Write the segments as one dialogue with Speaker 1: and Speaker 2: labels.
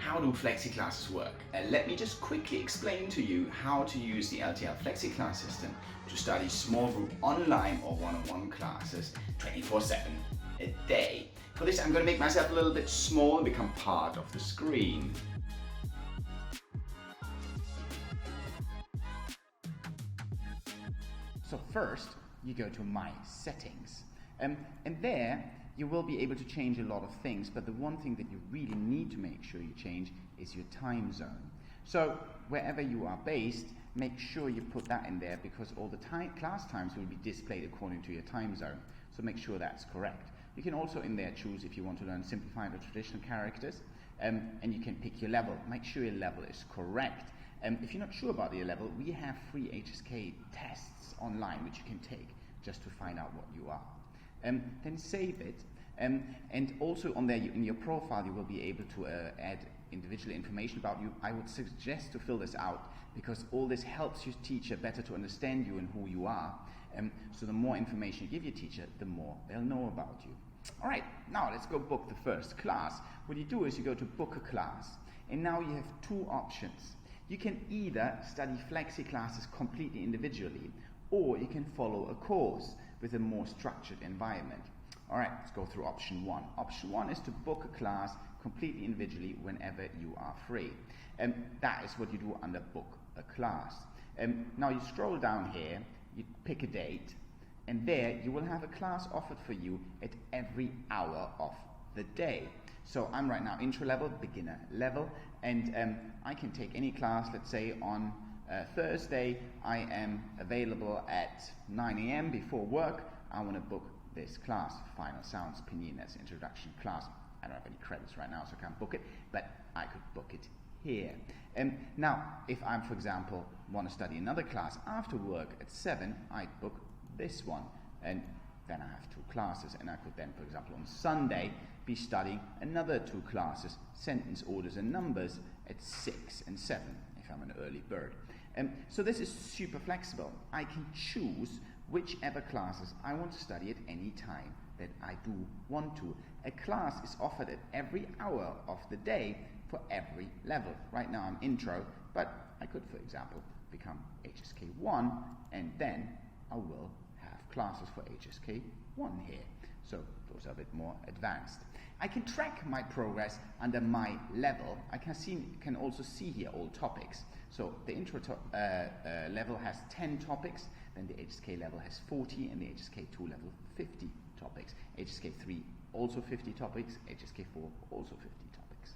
Speaker 1: how do flexi classes work? Let me just quickly explain to you how to use the LTL flexi class system to study small group online or one-on-one classes 24/7 a day. For this, I'm going to make myself a little bit small and become part of the screen.
Speaker 2: So first, you go to My Settings, and there you will be able to change a lot of things, but the one thing that you really need to make sure you change is your time zone. So wherever you are based, make sure you put that in there, because all the class times will be displayed according to your time zone. So make sure that's correct. You can also in there choose if you want to learn simplified or traditional characters, and you can pick your level. Make sure your level is correct. If you're not sure about your level, we have free HSK tests online which you can take just to find out what you are. Then save it, and also on there in your profile you will be able to add individual information about you. I would suggest to fill this out, because all this helps your teacher better to understand you and who you are. So the more information you give your teacher, the more they'll know about you. Alright, now let's go book the first class. What you do is you go to book a class, and now you have two options. You can either study flexi classes completely individually, or you can follow a course with a more structured environment. Alright, let's go through option one. Option one is to book a class completely individually whenever you are free. That is what you do under book a class. Now you scroll down here, you pick a date, and there you will have a class offered for you at every hour of the day. So I'm right now intro level, beginner level, and I can take any class. Let's say on Thursday I am available at 9 AM before work. I want to book this class, Final Sounds Pinyin, as introduction class. I don't have any credits right now, so I can't book it, but I could book it here. Now, if I'm, for example, want to study another class after work at 7, I'd book this one, and then I have two classes, and I could then, for example, on Sunday be studying another two classes, sentence orders and numbers, at 6 and 7, if I'm an early bird. So this is super flexible. I can choose whichever classes I want to study at any time that I do want to. A class is offered at every hour of the day for every level. Right now I'm intro, but I could, for example, become HSK 1, and then I will have classes for HSK 1 here. So those are a bit more advanced. I can track my progress under my level. I can also see here all topics. So the intro level has 10 topics, then the HSK level has 40, and the HSK 2 level 50 topics. HSK 3 also 50 topics, HSK 4 also 50 topics.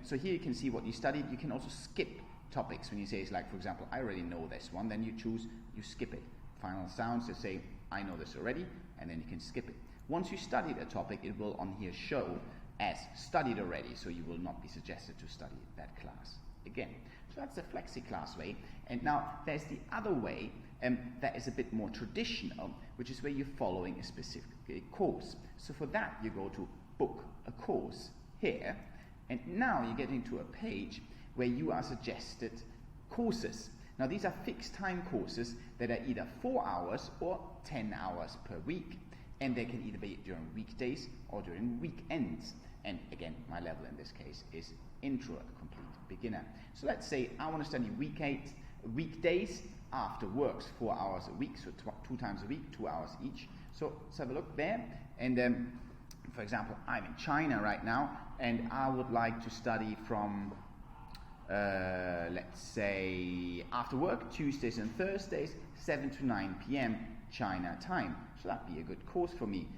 Speaker 2: So here you can see what you studied. You can also skip topics when you say, it's like, for example, I already know this one, then you skip it. Final Sounds, you say, I know this already, and then you can skip it. Once you studied a topic, it will on here show as studied already, so you will not be suggested to study that class again. So that's the flexi class way. And now there's the other way that is a bit more traditional, which is where you're following a specific course. So for that, you go to book a course here, and now you get into a page where you are suggested courses. Now these are fixed time courses that are either 4 hours or 10 hours per week, and they can either be during weekdays or during weekends. And again, my level in this case is intro, a complete beginner. So let's say I want to study weekdays after works, 4 hours a week, so 2 times a week, 2 hours each. So let's have a look there. And for example, I'm in China right now, and I would like to study from let's say after work, Tuesdays and Thursdays, 7 to 9 PM China time. So that'd be a good course for me.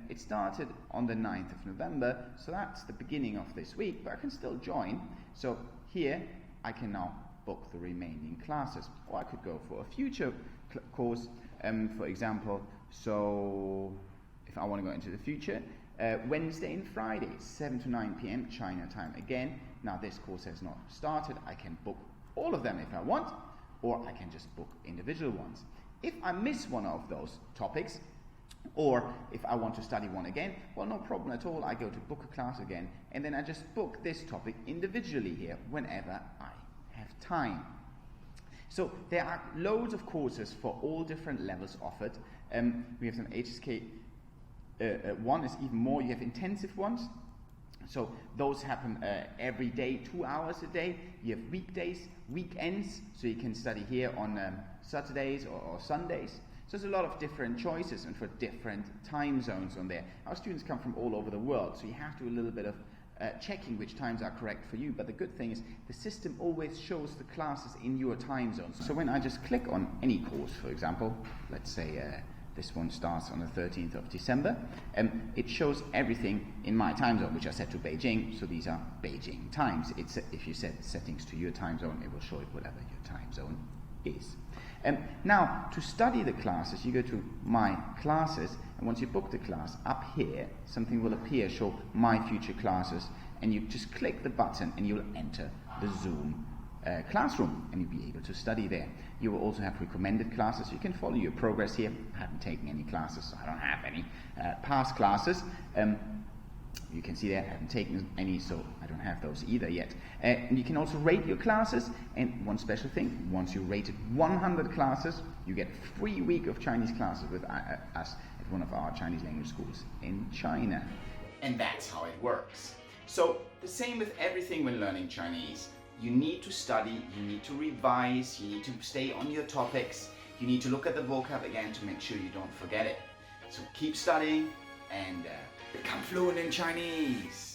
Speaker 2: It started on the 9th of November, so that's the beginning of this week, but I can still join. So here I can now book the remaining classes, or I could go for a future course, for example. So if I want to go into the future, Wednesday and Friday, 7 to 9 PM China time again. Now this course has not started. I can book all of them if I want, or I can just book individual ones. If I miss one of those topics, or if I want to study one again, well, no problem at all. I go to book a class again, and then I just book this topic individually here whenever I have time. So there are loads of courses for all different levels offered. We have some HSK 1 is even more. You have intensive ones. So those happen every day, 2 hours a day. You have weekdays, weekends, so you can study here on Saturdays or Sundays. So there's a lot of different choices and for different time zones on there. Our students come from all over the world, so you have to do a little bit of checking which times are correct for you. But the good thing is the system always shows the classes in your time zone. So when I just click on any course, for example, let's say this one starts on the 13th of December, it shows everything in my time zone, which I set to Beijing, so these are Beijing times. If you set settings to your time zone, it will show it whatever your time zone is. Now, to study the classes, you go to My Classes, and once you book the class, up here, something will appear, show My Future Classes, and you just click the button and you'll enter the Zoom classroom, and you'll be able to study there. You will also have recommended classes. You can follow your progress here. I haven't taken any classes, so I don't have any past classes. You can see there I haven't taken any, so I don't have those either yet. And you can also rate your classes, and one special thing, once you rated 100 classes, you get a free week of Chinese classes with us at one of our Chinese language schools in China.
Speaker 1: And that's how it works. So the same with everything when learning Chinese. You need to study, you need to revise, you need to stay on your topics, you need to look at the vocab again to make sure you don't forget it. So keep studying and become fluent in Chinese.